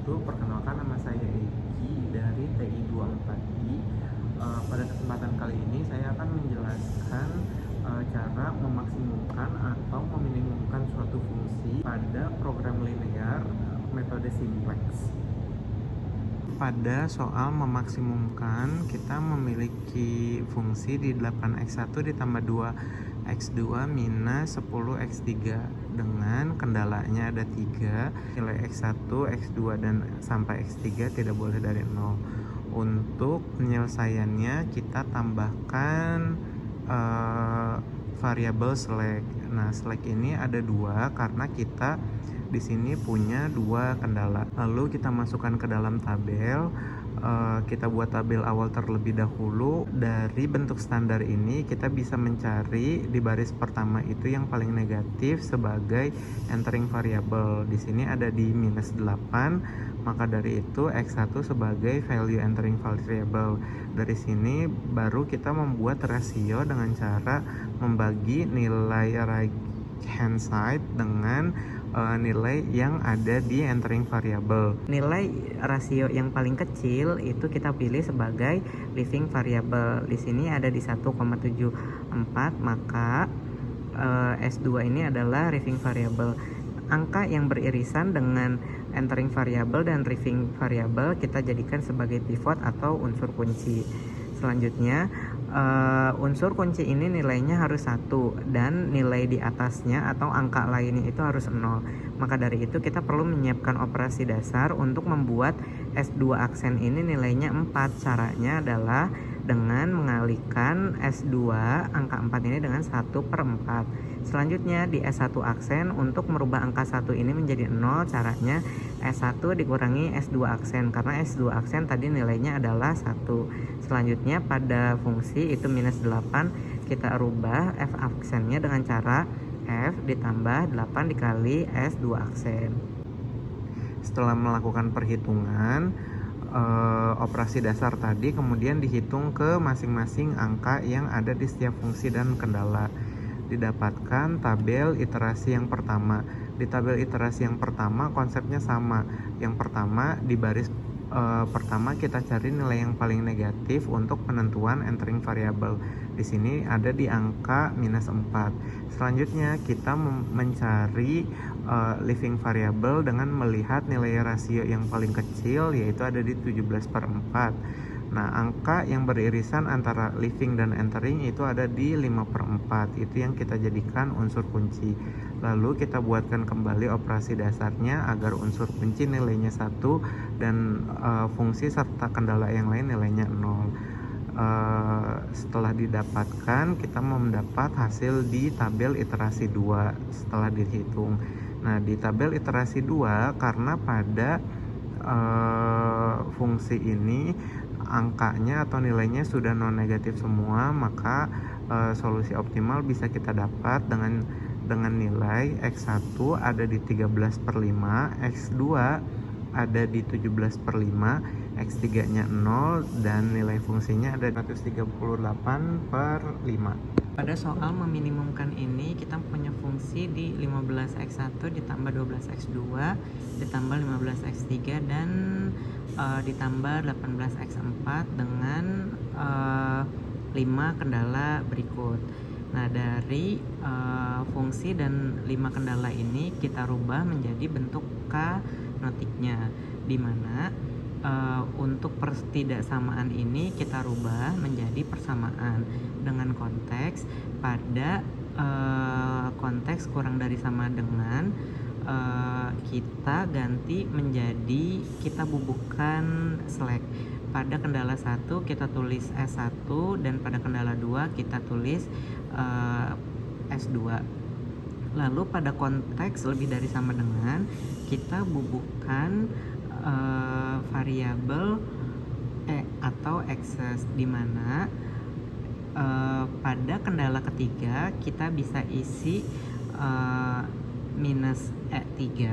wabarakatuh. Perkenalkan, nama saya Egi dari TI24I. Pada kesempatan kali ini saya akan menjelaskan cara memaksimumkan atau meminimumkan suatu fungsi pada program linear metode simplex. Pada soal memaksimumkan, kita memiliki fungsi di 8x1 ditambah 2x2 minus 10x3 dengan kendalanya ada 3, nilai x1, x2 dan sampai x3 tidak boleh dari 0. Untuk penyelesaiannya kita tambahkan variabel slack. Nah, slack ini ada 2 karena kita di sini punya 2 kendala. Lalu kita masukkan ke dalam tabel. Kita buat tabel awal terlebih dahulu. Dari bentuk standar ini kita bisa mencari di baris pertama itu yang paling negatif sebagai entering variable. Di sini ada di minus 8, maka dari itu x1 sebagai value entering variable. Dari sini baru kita membuat rasio dengan cara membagi nilai right hand side dengan nilai yang ada di entering variable. Nilai rasio yang paling kecil itu kita pilih sebagai living variable. Di sini ada di 1,74, maka S2 ini adalah living variable. Angka yang beririsan dengan entering variable dan living variable kita jadikan sebagai pivot atau unsur kunci. Selanjutnya unsur kunci ini nilainya harus 1 dan nilai di atasnya atau angka lainnya itu harus 0. Maka dari itu kita perlu menyiapkan operasi dasar untuk membuat S2 aksen ini nilainya 4. Caranya adalah dengan mengalihkan S2 angka 4 ini dengan 1/4. Selanjutnya di S1 aksen, untuk merubah angka 1 ini menjadi 0, caranya S1 dikurangi S2 aksen, karena S2 aksen tadi nilainya adalah 1. Selanjutnya pada fungsi itu minus 8, kita rubah F aksennya dengan cara F ditambah 8 dikali S2 aksen. Setelah melakukan perhitungan operasi dasar tadi, kemudian dihitung ke masing-masing angka yang ada di setiap fungsi dan kendala. Didapatkan tabel iterasi yang pertama. Di tabel iterasi yang pertama konsepnya sama. Yang pertama di baris pertama kita cari nilai yang paling negatif untuk penentuan entering variable. Di sini ada di angka minus 4. Selanjutnya kita mencari living variable dengan melihat nilai rasio yang paling kecil, yaitu ada di 17/4. Nah, angka yang beririsan antara living dan entering itu ada di 5/4. Itu yang kita jadikan unsur kunci. Lalu kita buatkan kembali operasi dasarnya agar unsur kunci nilainya 1 dan fungsi serta kendala yang lain nilainya 0. Setelah didapatkan, kita mendapat hasil di tabel iterasi 2 setelah dihitung. Nah, di tabel iterasi 2 karena pada fungsi ini angkanya atau nilainya sudah non negatif semua, maka solusi optimal bisa kita dapat dengan nilai x1 ada di 13/5, x2 ada di 17/5, x3 nya 0 dan nilai fungsinya ada 138/5. Pada soal meminimumkan ini kita punya fungsi di 15x1 ditambah 12x2 ditambah 15x3 dan ditambah 18x4 dengan 5 kendala berikut. Nah, dari fungsi dan 5 kendala ini kita rubah menjadi bentuk k-notiknya, di mana untuk pertidaksamaan ini kita rubah menjadi persamaan dengan konteks. Pada konteks kurang dari sama dengan, kita ganti menjadi kita bubuhkan slack. Pada kendala 1 kita tulis S1 dan pada kendala 2 kita tulis S2. Lalu pada konteks lebih dari sama dengan, kita bubuhkan variabel atau access, di mana pada kendala ketiga kita bisa isi minus E3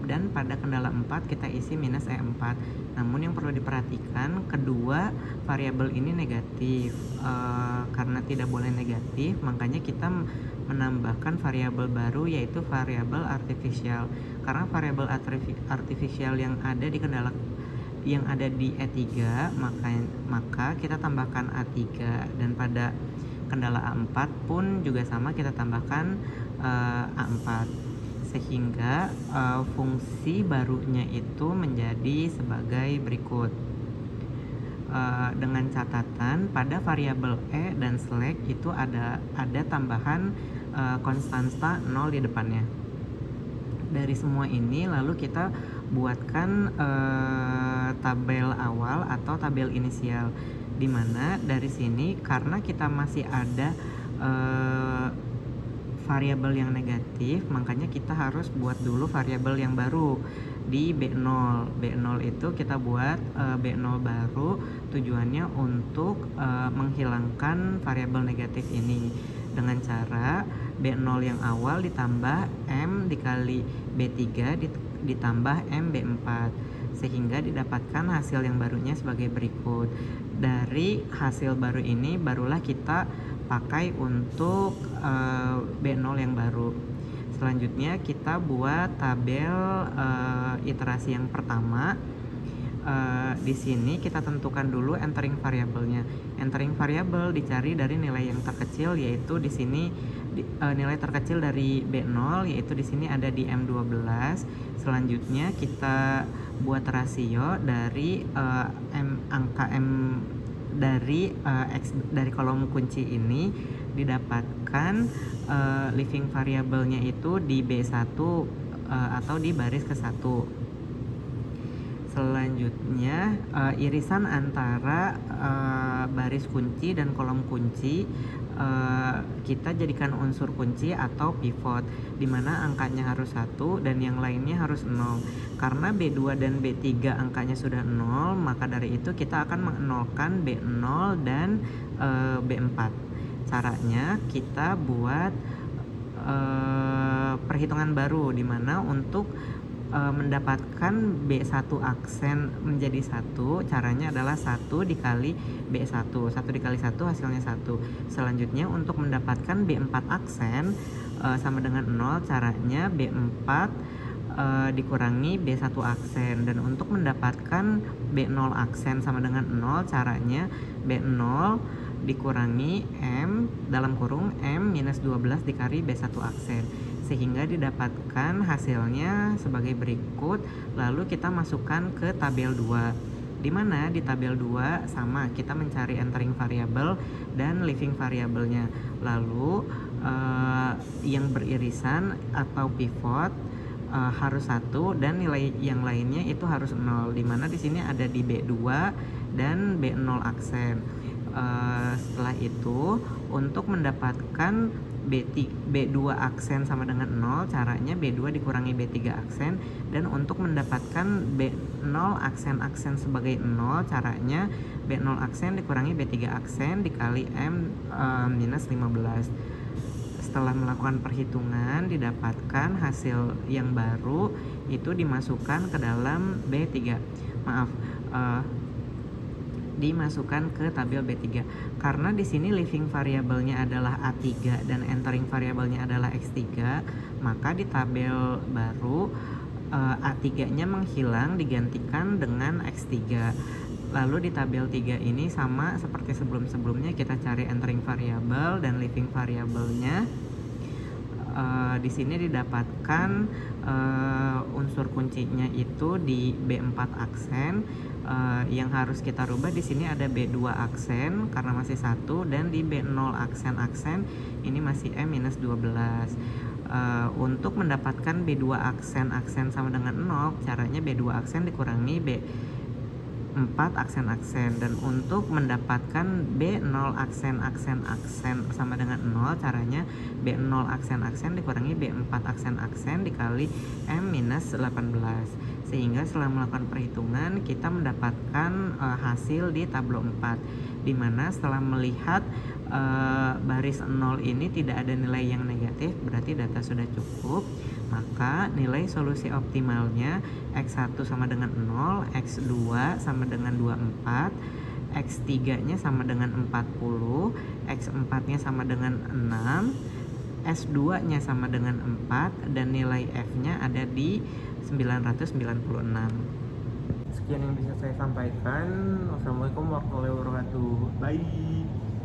dan pada kendala 4 kita isi minus E4. Namun yang perlu diperhatikan, kedua variabel ini negatif. Karena tidak boleh negatif, makanya kita menambahkan variabel baru, yaitu variabel artifisial. Karena variabel artifisial yang ada di kendala yang ada di E3, maka kita tambahkan A3, dan pada kendala A4 pun juga sama, kita tambahkan A4, sehingga fungsi barunya itu menjadi sebagai berikut. Dengan catatan pada variabel E dan slack itu ada tambahan konstanta 0 di depannya. Dari semua ini lalu kita buatkan tabel awal atau tabel inisial, dimana dari sini karena kita masih ada variabel yang negatif, makanya kita harus buat dulu variabel yang baru di B0. B0 itu kita buat B0 baru, tujuannya untuk menghilangkan variabel negatif ini dengan cara B0 yang awal ditambah M dikali B3 ditambah M B4, sehingga didapatkan hasil yang barunya sebagai berikut. Dari hasil baru ini barulah kita pakai untuk B0 yang baru. Selanjutnya kita buat tabel iterasi yang pertama. Di sini kita tentukan dulu entering variabelnya. Entering variabel dicari dari nilai yang terkecil, yaitu di sini nilai terkecil dari B0, yaitu di sini ada di M12. Selanjutnya kita buat rasio dari angka M dari X dari kolom kunci ini, didapatkan living variabelnya itu di B1 atau di baris ke-1. Selanjutnya irisan antara baris kunci dan kolom kunci kita jadikan unsur kunci atau pivot, dimana angkanya harus 1 dan yang lainnya harus 0. Karena B2 dan B3 angkanya sudah 0, maka dari itu kita akan menolkan B0 dan B4. Caranya kita buat perhitungan baru, dimana untuk mendapatkan B1 aksen menjadi 1, caranya adalah 1 dikali B1. 1 dikali 1 hasilnya 1. Selanjutnya untuk mendapatkan B4 aksen sama dengan 0, caranya B4 dikurangi B1 aksen. Dan untuk mendapatkan B0 aksen sama dengan 0, caranya B0 dikurangi M dalam kurung M minus 12 dikali B1 aksen, sehingga didapatkan hasilnya sebagai berikut. Lalu kita masukkan ke tabel 2, dimana di tabel 2 sama kita mencari entering variabel dan living variabelnya. Lalu yang beririsan atau pivot harus 1 dan nilai yang lainnya itu harus 0, dimana di sini ada di B2 dan B0 aksen. Setelah itu untuk mendapatkan B2 aksen sama dengan 0, caranya B2 dikurangi B3 aksen. Dan untuk mendapatkan B0 aksen sebagai 0, caranya B0 aksen dikurangi B3 aksen dikali M minus 15. Setelah melakukan perhitungan, didapatkan hasil yang baru itu dimasukkan ke dalam B3. Dimasukkan ke tabel B3. Karena di sini living variabelnya adalah A3 dan entering variabelnya adalah X3, maka di tabel baru A3-nya menghilang digantikan dengan X3. Lalu di tabel 3 ini sama seperti sebelum-sebelumnya, kita cari entering variabel dan living variabelnya. Di sini didapatkan unsur kuncinya itu di B4 aksen. Yang harus kita rubah di sini ada B2 aksen karena masih 1, dan di B0 aksen ini masih M minus 12. Untuk mendapatkan B2 aksen sama dengan 0, caranya B2 aksen dikurangi B4 aksen, dan untuk mendapatkan B0 aksen sama dengan 0, caranya B0 aksen dikurangi B4 aksen dikali M minus 18. Sehingga setelah melakukan perhitungan kita mendapatkan hasil di tabel 4, dimana setelah melihat baris 0 ini tidak ada nilai yang negatif, berarti data sudah cukup. Maka nilai solusi optimalnya X1 sama dengan 0, X2 sama dengan 24, X3 nya sama dengan 40, X4 nya sama dengan 6, S2 nya sama dengan 4, dan nilai F nya ada di 996. Sekian yang bisa saya sampaikan. Wassalamualaikum warahmatullahi wabarakatuh. Bye.